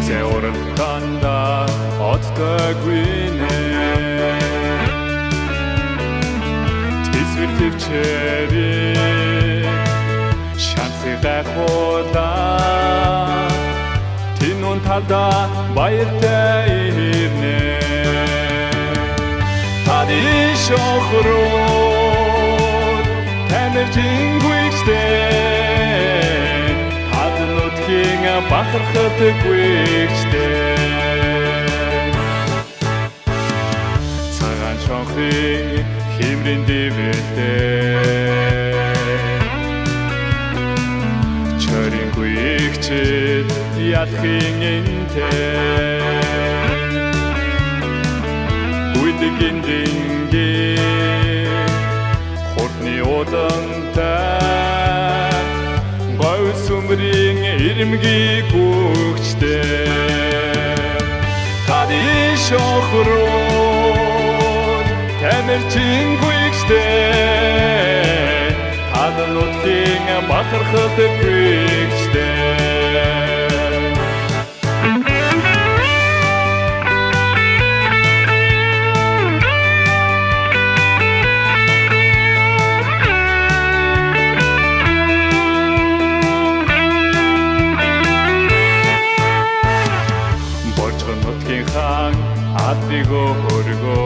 Seortanda отдагвине Тисвертивчери шансы гайхуда Тинун талда баяртай ирне Тади шохрууд тамирчин гүйчтэй Таднуудхийн бахархад гүйчтэй Цагаан шонхын химрийн дэвэлтэй Чорын гүйчэд ялахын энтэй Үйдэгэн дингээ хурдны удантай Говь сүмрийн ирмгийг гүйчтэй Тади шохрууд тамирчин гүйчтэй Таднуудхийн бахархад гүйчтэй Адбиго хорго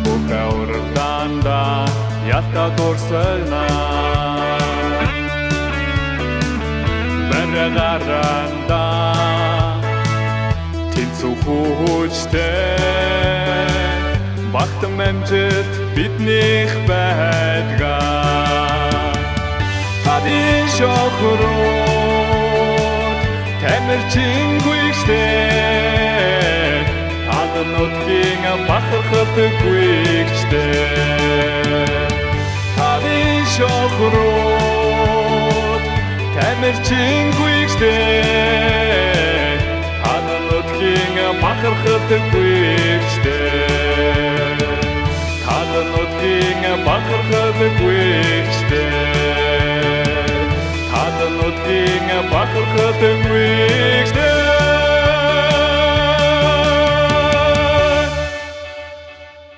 Бука урданда ялта дурсална Бэрэгаранда Тэнцүү хүчтэй Багтан амжилт биднийх байдгаа Тади шохрууд тамирчин гүйчтэй Таднуудхийн бахархад гүйчтэй Тади шохрууд тамирчин гүйчтэй Таднуудхийн бахархад гүйчтэй Таднуудхийн бахархад гүйчтэй Таднуудхийн бахархад гүйчтэй